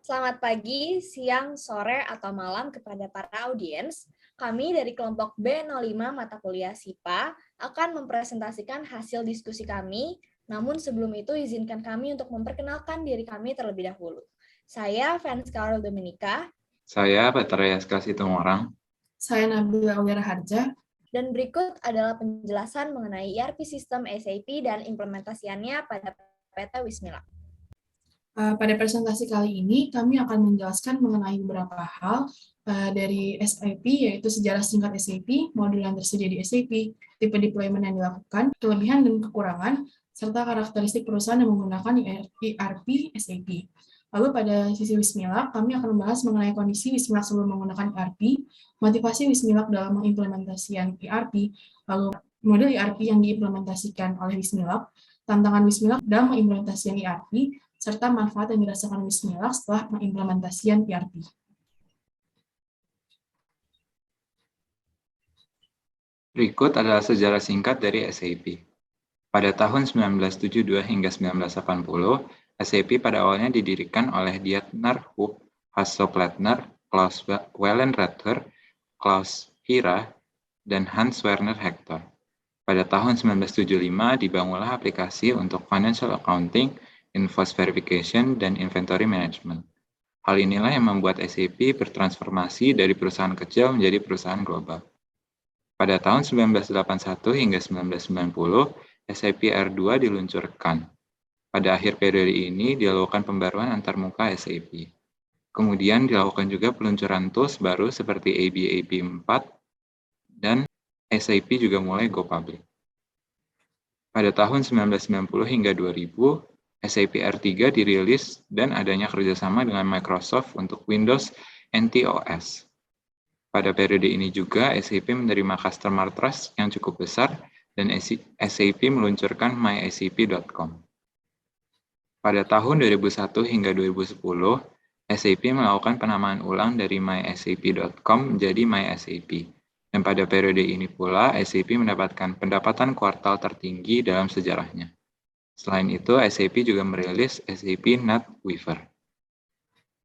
Selamat pagi, siang, sore, atau malam kepada para audiens. Kami dari kelompok B05 mata kuliah SIPA akan mempresentasikan hasil diskusi kami, namun sebelum itu izinkan kami untuk memperkenalkan diri kami terlebih dahulu. Saya Fans Carol Dominika. Saya Petra Yaska Situmorang. Saya Nabila Audira Harja. Dan berikut adalah penjelasan mengenai ERP sistem SAP dan implementasiannya pada PT Wismilak. Pada presentasi kali ini, kami akan menjelaskan mengenai beberapa hal dari SAP, yaitu sejarah singkat SAP, modul yang tersedia di SAP, tipe deployment yang dilakukan, kelebihan dan kekurangan, serta karakteristik perusahaan yang menggunakan ERP SAP. Lalu pada sisi Wismilak, kami akan membahas mengenai kondisi Wismilak sebelum menggunakan ERP, motivasi Wismilak dalam mengimplementasikan ERP, lalu model ERP yang diimplementasikan oleh Wismilak, tantangan Wismilak dalam mengimplementasikan ERP, serta manfaat yang dirasakan Wismilak setelah mengimplementasikan ERP. Berikut adalah sejarah singkat dari SAP. Pada tahun 1972 hingga 1980, SAP pada awalnya didirikan oleh Dieter Hoop, Hasso Plattner, Klaus Wellenreuther, Klaus Hira, dan Hans Werner Hector. Pada tahun 1975 dibangunlah aplikasi untuk financial accounting, invoice verification, dan inventory management. Hal inilah yang membuat SAP bertransformasi dari perusahaan kecil menjadi perusahaan global. Pada tahun 1981 hingga 1990, SAP R2 diluncurkan. Pada akhir periode ini dilakukan pembaruan antarmuka SAP. Kemudian dilakukan juga peluncuran tools baru seperti ABAP 4 dan SAP juga mulai go public. Pada tahun 1990 hingga 2000, SAP R3 dirilis dan adanya kerjasama dengan Microsoft untuk Windows NT OS. Pada periode ini juga SAP menerima customer trust yang cukup besar dan SAP meluncurkan mysap.com. Pada tahun 2001 hingga 2010, SAP melakukan penamaan ulang dari mysap.com menjadi mysap. Dan pada periode ini pula, SAP mendapatkan pendapatan kuartal tertinggi dalam sejarahnya. Selain itu, SAP juga merilis SAP NetWeaver.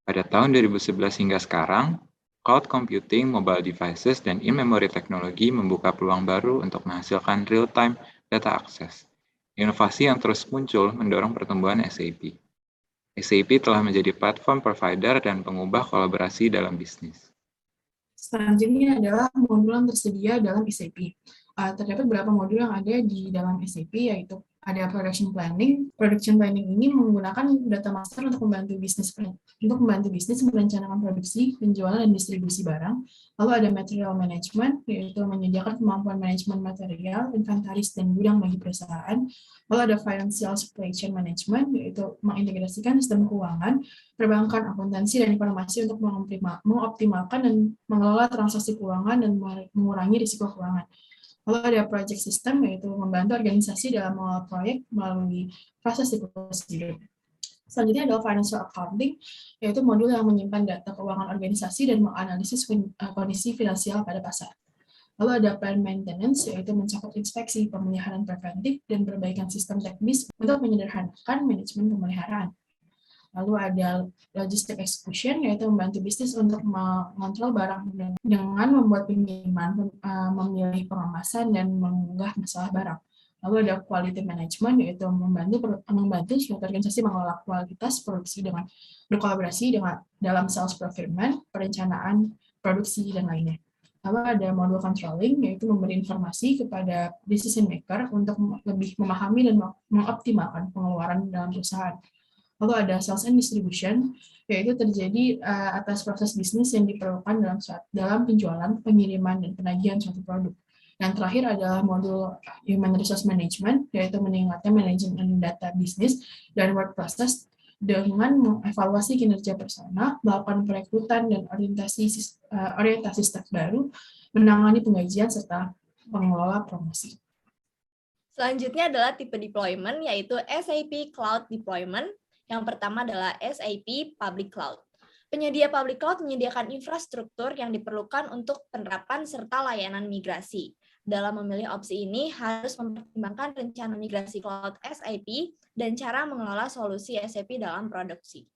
Pada tahun 2011 hingga sekarang, cloud computing, mobile devices, dan in-memory teknologi membuka peluang baru untuk menghasilkan real-time data access. Inovasi yang terus muncul mendorong pertumbuhan SAP. SAP telah menjadi platform provider dan pengubah kolaborasi dalam bisnis. Selanjutnya adalah modul yang tersedia dalam SAP. Terdapat beberapa modul yang ada di dalam SAP, yaitu ada production planning. Production planning ini menggunakan data master untuk membantu bisnis merencanakan produksi, penjualan, dan distribusi barang. Lalu ada material management, yaitu menyediakan kemampuan manajemen material, inventaris, dan gudang bagi perusahaan. Lalu ada financial supply chain management, yaitu mengintegrasikan sistem keuangan, perbankan, akuntansi, dan informasi untuk mengoptimalkan dan mengelola transaksi keuangan dan mengurangi risiko keuangan. Lalu ada project system, yaitu membantu organisasi dalam mengelola proyek melalui proses prosedur. Selanjutnya adalah financial accounting, yaitu modul yang menyimpan data keuangan organisasi dan menganalisis kondisi finansial pada pasar. Lalu ada plan maintenance, yaitu mencakup inspeksi, pemeliharaan preventif, dan perbaikan sistem teknis untuk menyederhanakan manajemen pemeliharaan. Lalu ada logistic execution, yaitu membantu bisnis untuk mengontrol barang dengan membuat pengiriman, memilih pengemasan, dan mengunggah masalah barang. Lalu ada quality management, yaitu membantu suatu organisasi mengelola kualitas produksi dengan berkolaborasi dalam sales procurement, perencanaan produksi, dan lainnya. Lalu ada modul controlling, yaitu memberi informasi kepada decision maker untuk lebih memahami dan mengoptimalkan pengeluaran dalam perusahaan. Lalu ada sales and distribution, yaitu terjadi atas proses bisnis yang diperlukan dalam penjualan, pengiriman, dan penagihan suatu produk. Yang terakhir adalah modul human resource management, yaitu meningkatkan manajemen data bisnis dan work process dengan mengevaluasi kinerja personal, melakukan perekrutan dan orientasi staf baru, menangani penggajian, serta pengelola promosi. Selanjutnya adalah tipe deployment, yaitu SAP Cloud Deployment. Yang pertama adalah SAP Public Cloud. Penyedia public cloud menyediakan infrastruktur yang diperlukan untuk penerapan serta layanan migrasi. Dalam memilih opsi ini, harus mempertimbangkan rencana migrasi cloud SAP dan cara mengelola solusi SAP dalam produksi.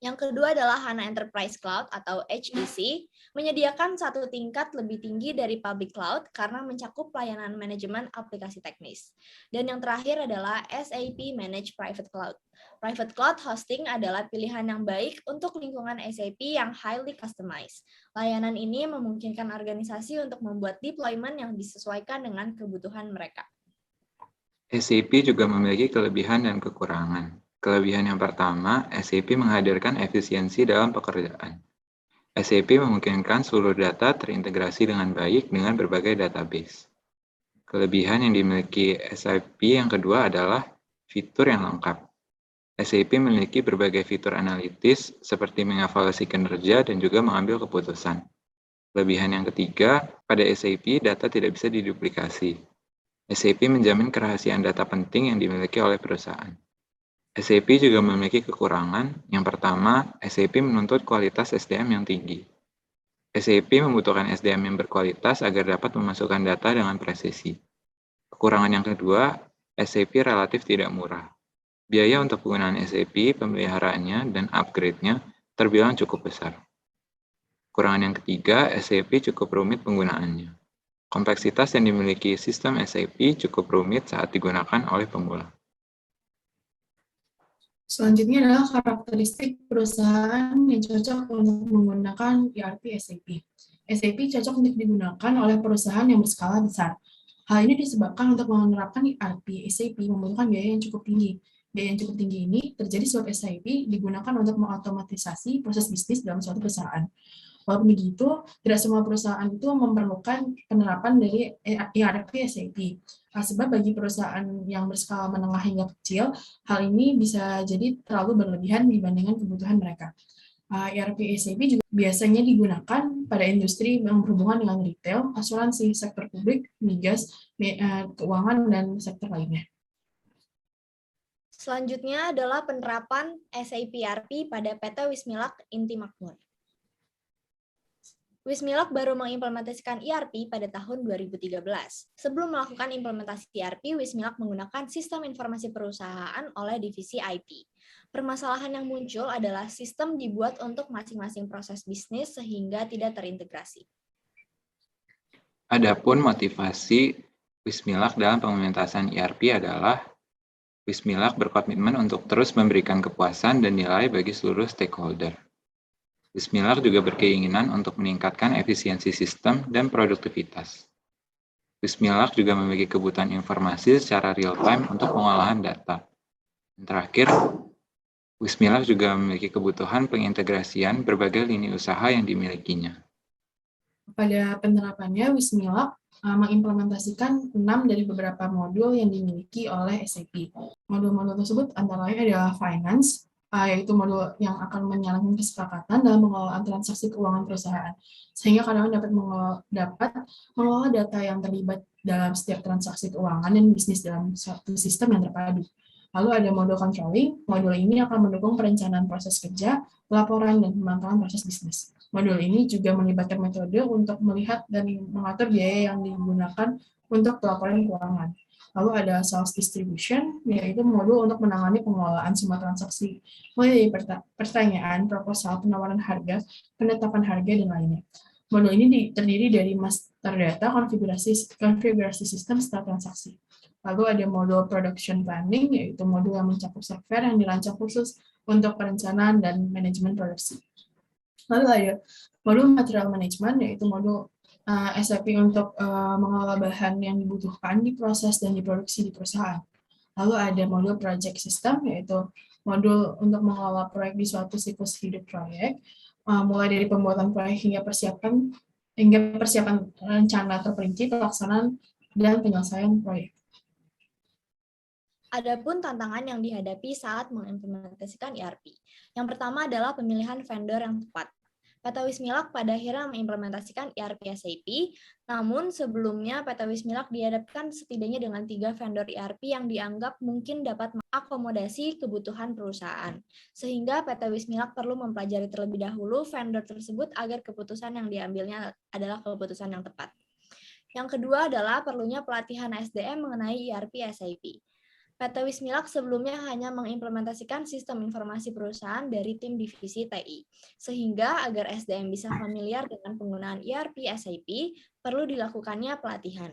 Yang kedua adalah HANA Enterprise Cloud atau HEC, menyediakan satu tingkat lebih tinggi dari public cloud karena mencakup layanan manajemen aplikasi teknis. Dan yang terakhir adalah SAP Managed Private Cloud. Private cloud hosting adalah pilihan yang baik untuk lingkungan SAP yang highly customized. Layanan ini memungkinkan organisasi untuk membuat deployment yang disesuaikan dengan kebutuhan mereka. SAP juga memiliki kelebihan dan kekurangan. Kelebihan yang pertama, SAP menghadirkan efisiensi dalam pekerjaan. SAP memungkinkan seluruh data terintegrasi dengan baik dengan berbagai database. Kelebihan yang dimiliki SAP yang kedua adalah fitur yang lengkap. SAP memiliki berbagai fitur analitis seperti mengevaluasi kinerja dan juga mengambil keputusan. Kelebihan yang ketiga, pada SAP data tidak bisa diduplikasi. SAP menjamin kerahasiaan data penting yang dimiliki oleh perusahaan. SAP juga memiliki kekurangan. Yang pertama, SAP menuntut kualitas SDM yang tinggi. SAP membutuhkan SDM yang berkualitas agar dapat memasukkan data dengan presisi. Kekurangan yang kedua, SAP relatif tidak murah. Biaya untuk penggunaan SAP, pemeliharaannya, dan upgrade-nya terbilang cukup besar. Kekurangan yang ketiga, SAP cukup rumit penggunaannya. Kompleksitas yang dimiliki sistem SAP cukup rumit saat digunakan oleh pemula. Selanjutnya adalah karakteristik perusahaan yang cocok untuk menggunakan ERP SAP. SAP cocok untuk digunakan oleh perusahaan yang berskala besar. Hal ini disebabkan untuk menerapkan ERP SAP membutuhkan biaya yang cukup tinggi. Biaya yang cukup tinggi ini terjadi sebab SAP digunakan untuk mengotomatisasi proses bisnis dalam suatu perusahaan. Walaupun begitu, tidak semua perusahaan itu memerlukan penerapan dari ERP SAP. Sebab bagi perusahaan yang berskala menengah hingga kecil, hal ini bisa jadi terlalu berlebihan dibandingkan kebutuhan mereka. ERP SAP juga biasanya digunakan pada industri yang berhubungan dengan retail, asuransi, sektor publik, migas, keuangan, dan sektor lainnya. Selanjutnya adalah penerapan SAP ERP pada PT Wismilak Inti Makmur. Wismilak baru mengimplementasikan ERP pada tahun 2013. Sebelum melakukan implementasi ERP, Wismilak menggunakan sistem informasi perusahaan oleh divisi IT. Permasalahan yang muncul adalah sistem dibuat untuk masing-masing proses bisnis sehingga tidak terintegrasi. Adapun motivasi Wismilak dalam pengimplementasian ERP adalah Wismilak berkomitmen untuk terus memberikan kepuasan dan nilai bagi seluruh stakeholder. Wismilak juga berkeinginan untuk meningkatkan efisiensi sistem dan produktivitas. Wismilak juga memiliki kebutuhan informasi secara real-time untuk pengolahan data. Dan terakhir, Wismilak juga memiliki kebutuhan pengintegrasian berbagai lini usaha yang dimilikinya. Pada penerapannya, Wismilak mengimplementasikan 6 dari beberapa modul yang dimiliki oleh SAP. Modul-modul tersebut antara lain adalah Finance, yaitu modul yang akan menjalankan kesepakatan dalam pengelolaan transaksi keuangan perusahaan, sehingga karyawan dapat mengelola data yang terlibat dalam setiap transaksi keuangan dan bisnis dalam suatu sistem yang terpadu. Lalu ada modul Controlling. Modul ini akan mendukung perencanaan proses kerja, pelaporan, dan pemantauan proses bisnis. Modul ini juga melibatkan metode untuk melihat dan mengatur biaya yang digunakan untuk pelaporan keuangan. Lalu ada Sales Distribution, yaitu modul untuk menangani pengelolaan semua transaksi, mulai dari pertanyaan, proposal, penawaran harga, penetapan harga, dan lainnya. Modul ini terdiri dari master data, konfigurasi sistem setelah transaksi. Lalu ada modul Production Planning, yaitu modul yang mencakup software yang dirancang khusus untuk perencanaan dan manajemen produksi. Lalu ada modul Material Management, yaitu modul SAP untuk mengelola bahan yang dibutuhkan diproses dan diproduksi di perusahaan. Lalu ada modul Project System, yaitu modul untuk mengelola proyek di suatu siklus hidup proyek, mulai dari pembuatan proyek hingga persiapan rencana terperinci, pelaksanaan, dan penyelesaian proyek. Adapun tantangan yang dihadapi saat mengimplementasikan ERP. Yang pertama adalah pemilihan vendor yang tepat. PT Wismilak pada akhirnya mengimplementasikan ERP SAP, namun sebelumnya PT Wismilak dihadapkan setidaknya dengan 3 vendor ERP yang dianggap mungkin dapat mengakomodasi kebutuhan perusahaan. Sehingga PT Wismilak perlu mempelajari terlebih dahulu vendor tersebut agar keputusan yang diambilnya adalah keputusan yang tepat. Yang kedua adalah perlunya pelatihan SDM mengenai ERP SAP. PT Wismilak sebelumnya hanya mengimplementasikan sistem informasi perusahaan dari tim divisi TI. Sehingga agar SDM bisa familiar dengan penggunaan ERP SAP, perlu dilakukannya pelatihan.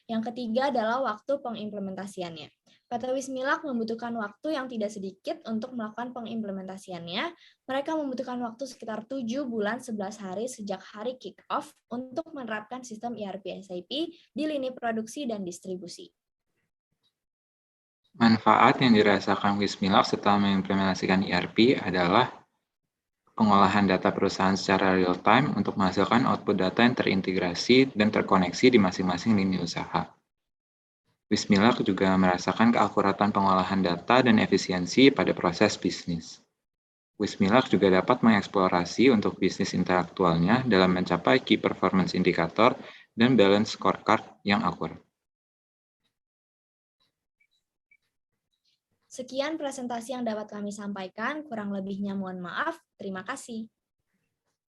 Yang ketiga adalah waktu pengimplementasiannya. PT Wismilak membutuhkan waktu yang tidak sedikit untuk melakukan pengimplementasiannya. Mereka membutuhkan waktu sekitar 7 bulan 11 hari sejak hari kick-off untuk menerapkan sistem ERP SAP di lini produksi dan distribusi. Manfaat yang dirasakan Wismilak setelah mengimplementasikan ERP adalah pengolahan data perusahaan secara real-time untuk menghasilkan output data yang terintegrasi dan terkoneksi di masing-masing lini usaha. Wismilak juga merasakan keakuratan pengolahan data dan efisiensi pada proses bisnis. Wismilak juga dapat mengeksplorasi untuk bisnis intelektualnya dalam mencapai key performance indicator dan balance scorecard yang akurat. Sekian presentasi yang dapat kami sampaikan, kurang lebihnya mohon maaf. Terima kasih.